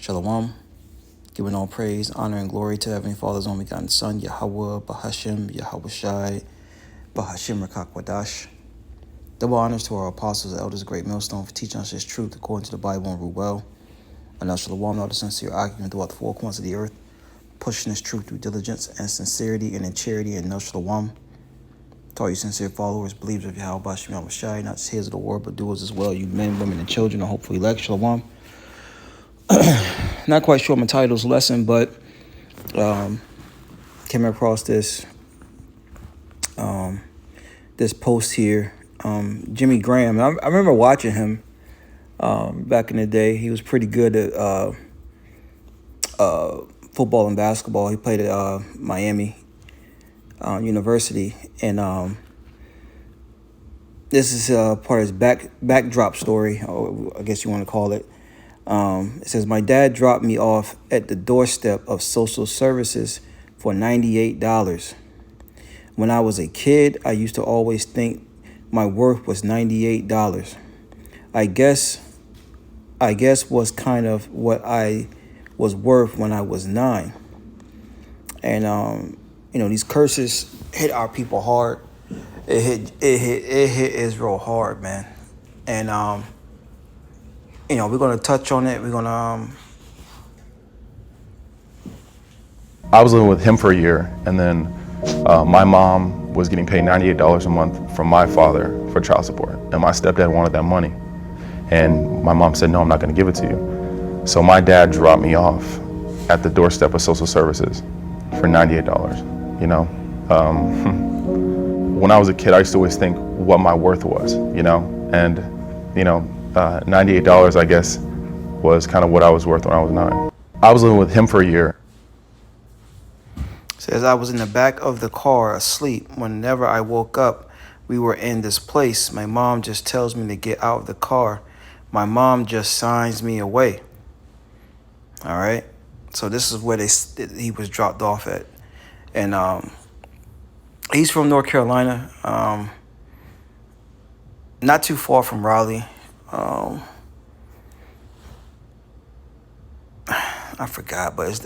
Shalom. Giving all praise, honor, and glory to Heavenly Father's only begotten Son, Yahweh, Bahashem, Yahweh Shai, Bahashem Rakakwadash. Double honors to our apostles, elders, great millstone for teaching us His truth according to the Bible and rule well. And now Shalom, all the sincere argument throughout the four corners of the earth, pushing this truth through diligence and sincerity and in charity and no Shalom. To all you sincere followers, believers of Yahweh, Bahashem, Yahweh Shai, not just hearers of the word, but doers as well, you men, women, and children, are hopefully elect. Shalom. Not quite sure my title's lesson, but came across this this post here. Jimmy Graham. I remember watching him back in the day. He was pretty good at football and basketball. He played at Miami University, and this is part of his backdrop story, or I guess you want to call it. It says, my dad dropped me off at the doorstep of social services for $98. When I was a kid, I used to always think my worth was $98. I guess was kind of what I was worth when I was 9. And these curses hit our people hard. It hit Israel hard, man. And we're going to touch on it. We're going to... I was living with him for a year, and then my mom was getting paid $98 a month from my father for child support, and my stepdad wanted that money. And my mom said, no, I'm not going to give it to you. So my dad dropped me off at the doorstep of social services for $98, When I was a kid, I used to always think what my worth was, and, $98, I guess, was kind of what I was worth when I was 9. I was living with him for a year. Says, I was in the back of the car asleep. Whenever I woke up, we were in this place. My mom just tells me to get out of the car. My mom just signs me away. All right. So this is where he was dropped off at. And he's from North Carolina, not too far from Raleigh. I forgot, but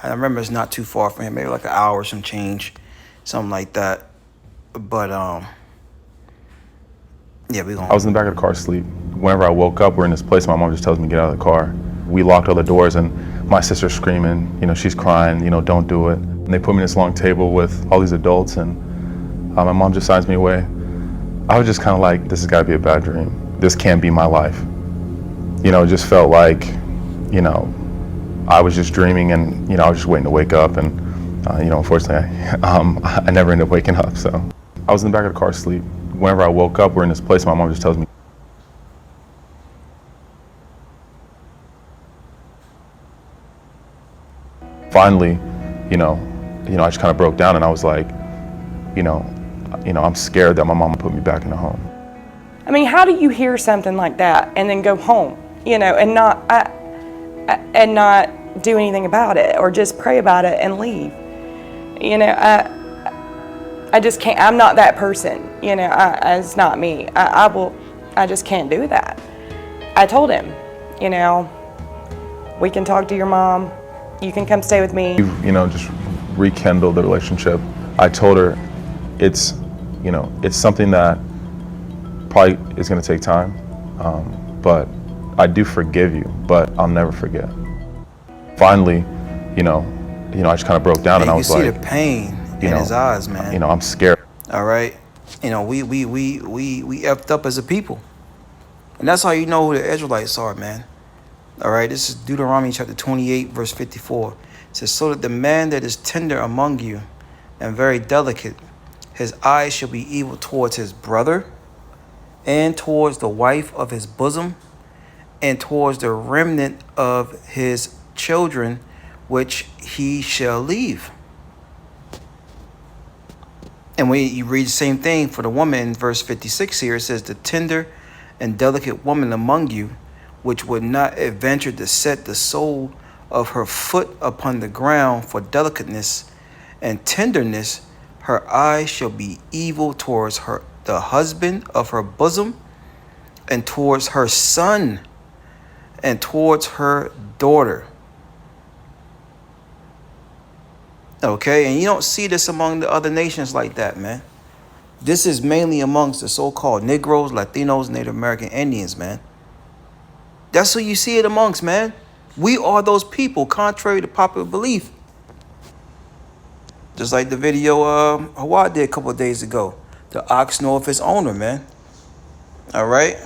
I remember it's not too far from him, maybe like an hour or some change, something like that. But yeah, we going. I was in the back of the car asleep. Whenever I woke up, we're in this place. My mom just tells me to get out of the car. We locked all the doors, and my sister's screaming. She's crying. Don't do it. And they put me in this long table with all these adults, and my mom just signs me away. I was just kind of like, this has got to be a bad dream. This can't be my life. It just felt like, I was just dreaming, and I was just waiting to wake up, and unfortunately, I never ended up waking up. So I was in the back of the car asleep. Whenever I woke up, we're in this place. My mom just tells me. Finally, I just kind of broke down, and I was like, I'm scared that my mom put me back in the home. I mean, how do you hear something like that and then go home, and not do anything about it, or just pray about it and leave? I just can't. I'm not that person. It's not me. I just can't do that. I told him, we can talk to your mom. You can come stay with me. Just rekindle the relationship. I told her it's something that probably is going to take time, but I do forgive you, but I'll never forget. Finally, I just kind of broke down, and I was like, you see the pain in his eyes, man. I'm scared. All right, we effed up as a people, and that's how you know who the Israelites are, man. All right, this is Deuteronomy chapter 28, verse 54. It says, so that the man that is tender among you and very delicate, his eyes shall be evil towards his brother, and towards the wife of his bosom, and towards the remnant of his children, which he shall leave. And when you read the same thing for the woman in verse 56 here, it says, the tender and delicate woman among you, which would not adventure to set the sole of her foot upon the ground for delicateness and tenderness, her eye shall be evil towards the husband of her bosom, and towards her son, and towards her daughter. Okay, and you don't see this among the other nations like that, man. This is mainly amongst the so-called Negroes, Latinos, Native American Indians, man. That's who you see it amongst, man. We are those people, contrary to popular belief. Just like the video Hawaii did a couple of days ago. The ox knoweth its owner, man. All right.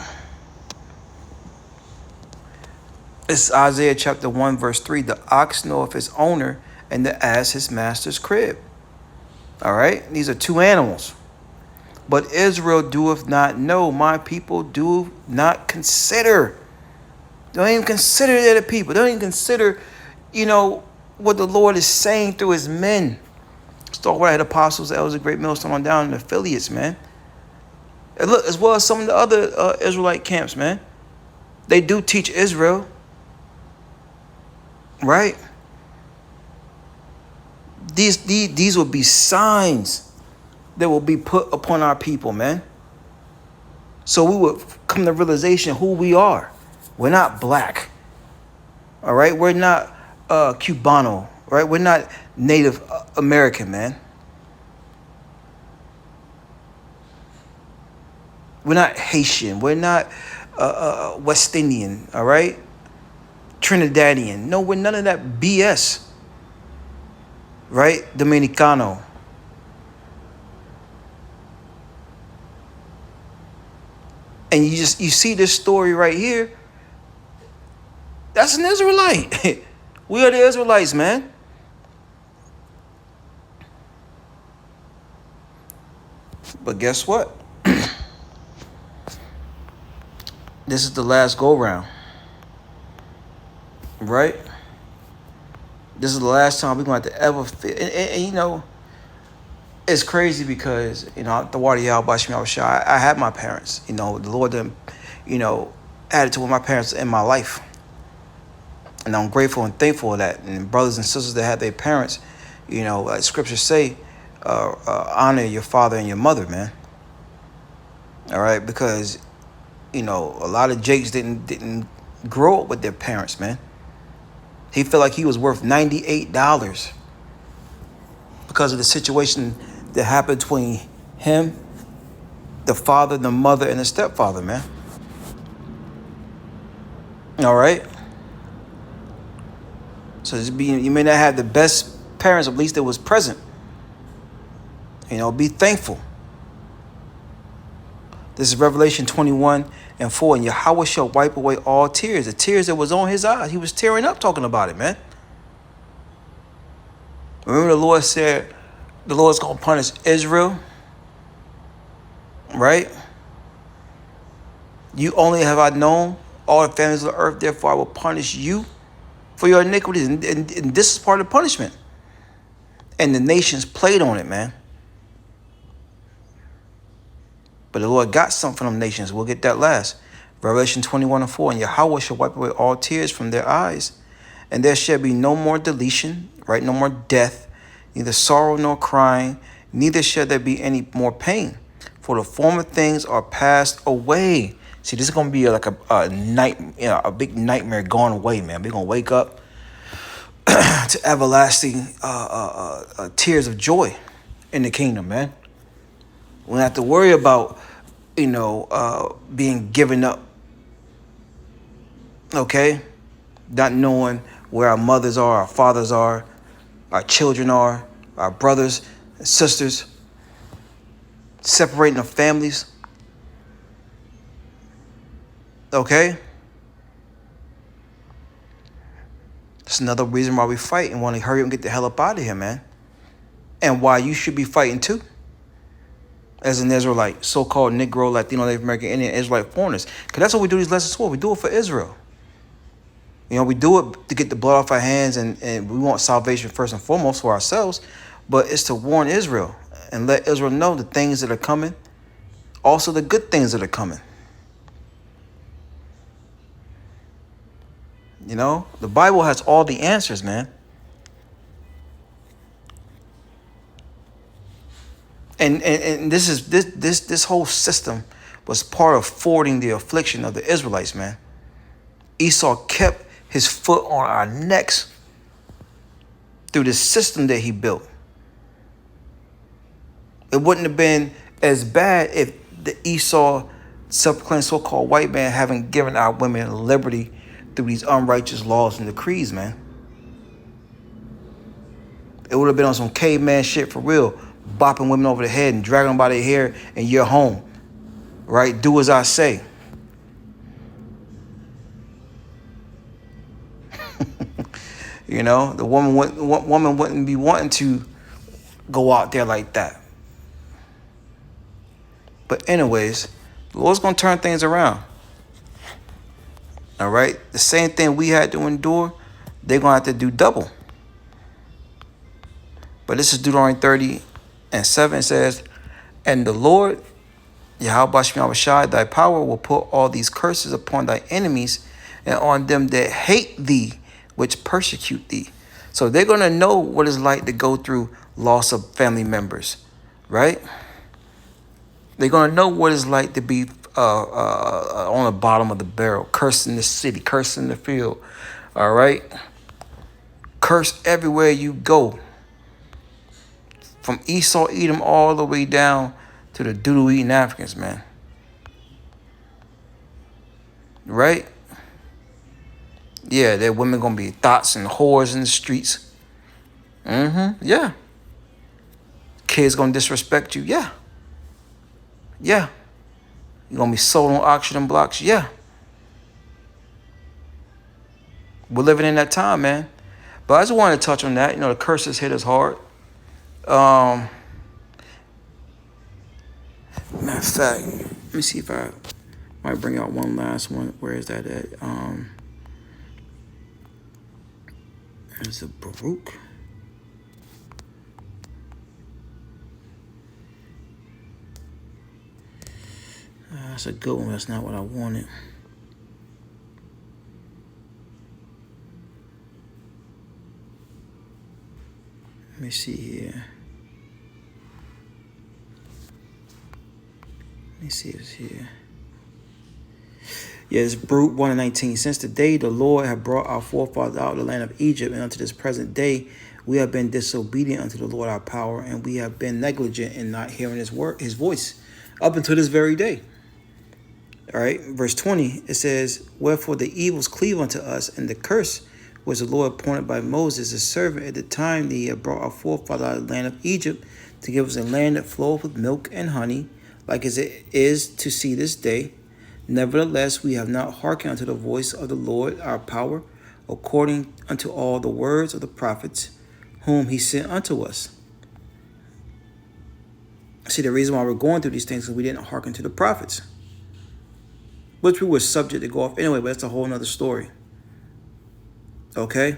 It's Isaiah chapter 1, verse 3. The ox knoweth its owner, and the ass his master's crib. All right. These are two animals. But Israel doeth not know. My people do not consider. They don't even consider they're the people. They don't even consider, what the Lord is saying through his men. Start with apostles, elders, a great millstone on down, and affiliates, man. And look, as well as some of the other Israelite camps, man. They do teach Israel. Right? These will be signs that will be put upon our people, man. So we would come to realization who we are. We're not black. All right? We're not Cubano. Right? We're not Native American, man. We're not Haitian. We're not West Indian. All right? Trinidadian. No, we're none of that BS. Right? Dominicano. And you see this story right here. That's an Israelite. We are the Israelites, man. But guess what? This is the last go round. Right? This is the last time we're going to have to ever feel. And it's crazy because, the Wadi Al Bashmi Al Shah, I had my parents. The Lord done, added to my parents in my life. And I'm grateful and thankful for that. And brothers and sisters that have their parents, like scriptures say, honor your father and your mother, man. All right? Because, a lot of Jakes didn't grow up with their parents, man. He felt like he was worth $98 because of the situation that happened between him, the father, the mother, and the stepfather, man. All right? So you may not have the best parents, at least that was present. Be thankful. This is Revelation 21:4. And Yahweh shall wipe away all tears. The tears that was on his eyes. He was tearing up talking about it, man. Remember the Lord said the Lord's going to punish Israel. Right? You only have I known all the families of the earth. Therefore I will punish you for your iniquities. And this is part of the punishment. And the nations played on it, man. But the Lord got something from them nations. We'll get that last. Revelation 21:4. And Yahweh shall wipe away all tears from their eyes. And there shall be no more deletion, right? No more death, neither sorrow nor crying, neither shall there be any more pain. For the former things are passed away. See, this is going to be like a night, a big nightmare going away, man. We're going to wake up to everlasting tears of joy in the kingdom, man. We don't have to worry about, being given up. Okay? Not knowing where our mothers are, our fathers are, our children are, our brothers and sisters. Separating the families. Okay? That's another reason why we fight and want to hurry up and get the hell up out of here, man. And why you should be fighting too. As an Israelite, so-called Negro, Latino, Native American, Indian, Israelite foreigners. Because that's what we do these lessons for. We do it for Israel. We do it to get the blood off our hands, and we want salvation first and foremost for ourselves. But it's to warn Israel and let Israel know the things that are coming, also the good things that are coming. The Bible has all the answers, man. And this whole system was part of forwarding the affliction of the Israelites, man. Esau kept his foot on our necks through the system that he built. It wouldn't have been as bad if the Esau, self-proclaimed so-called white man, haven't given our women liberty through these unrighteous laws and decrees, man. It would have been on some caveman shit for real, bopping women over the head and dragging them by their hair, and you're home, right? Do as I say. You know, the woman wouldn't be wanting to go out there like that. But anyways, the Lord's going to turn things around. All right? The same thing we had to endure, they're going to have to do double. But this is Deuteronomy 30:7. It says, and the Lord, Yahweh Shema Shai, thy power will put all these curses upon thy enemies and on them that hate thee, which persecute thee. So they're going to know what it's like to go through loss of family members, right? They're going to know what it's like to be on the bottom of the barrel, cursing the city, cursing the field, all right? Curse everywhere you go. From Esau Edom all the way down to the doodle eating Africans, man. Right? Yeah, there women gonna be thoughts and whores in the streets. Yeah. Kids gonna disrespect you. Yeah. Yeah. You're gonna be sold on auction blocks. Yeah. We're living in that time, man. But I just wanted to touch on that. You know, the curses hit us hard. Matter of fact, let me see if I might bring out one last one. Where is that at? There's a Baruch. That's a good one. That's not what I wanted. Let me see here. Let me see if it's here. Yeah, it's Baruch 1:19. Since the day the Lord had brought our forefathers out of the land of Egypt, and unto this present day, we have been disobedient unto the Lord our power, and we have been negligent in not hearing his voice, up until this very day. All right, verse 20, it says, wherefore the evils cleave unto us, and the curse was the Lord appointed by Moses, his servant, at the time that he had brought our forefathers out of the land of Egypt, to give us a land that floweth with milk and honey, like as it is to see this day. Nevertheless, we have not hearkened unto the voice of the Lord our power, according unto all the words of the prophets, whom he sent unto us. See, the reason why we're going through these things is we didn't hearken to the prophets, which we were subject to go off anyway, but that's a whole nother story. Okay?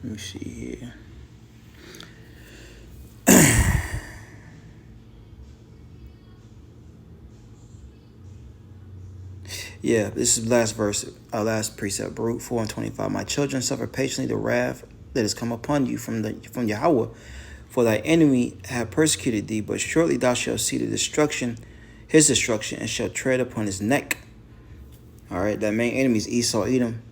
Let me see here. Yeah, this is the last verse, our last precept, Baruch 4:25. My children, suffer patiently the wrath that has come upon you from Yahweh, for thy enemy have persecuted thee, but shortly thou shalt see his destruction, and shalt tread upon his neck. All right, that main enemy is Esau Edom.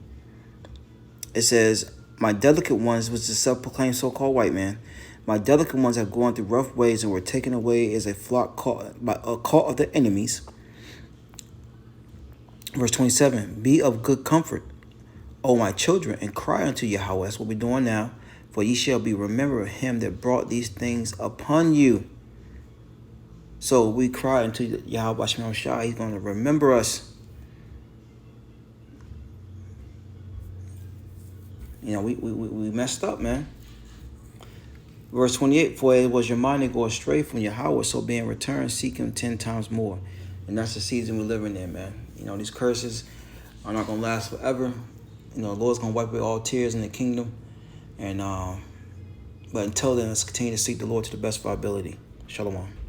It says, my delicate ones, which is a self-proclaimed so-called white man, my delicate ones have gone through rough ways and were taken away as a flock caught of the enemies. Verse 27, be of good comfort, O my children, and cry unto Yahweh. That's what we're doing now. For ye shall be remembered of him that brought these things upon you. So we cry unto Yahweh Shema Shai. He's going to remember us. You know, we messed up, man. Verse 28, for it was your mind to go astray from Yahweh, so being returned, seek him 10 times more. And that's the season we're living in, man. You know, these curses are not going to last forever. You know, the Lord's going to wipe away all tears in the kingdom. And but until then, let's continue to seek the Lord to the best of our ability. Shalom.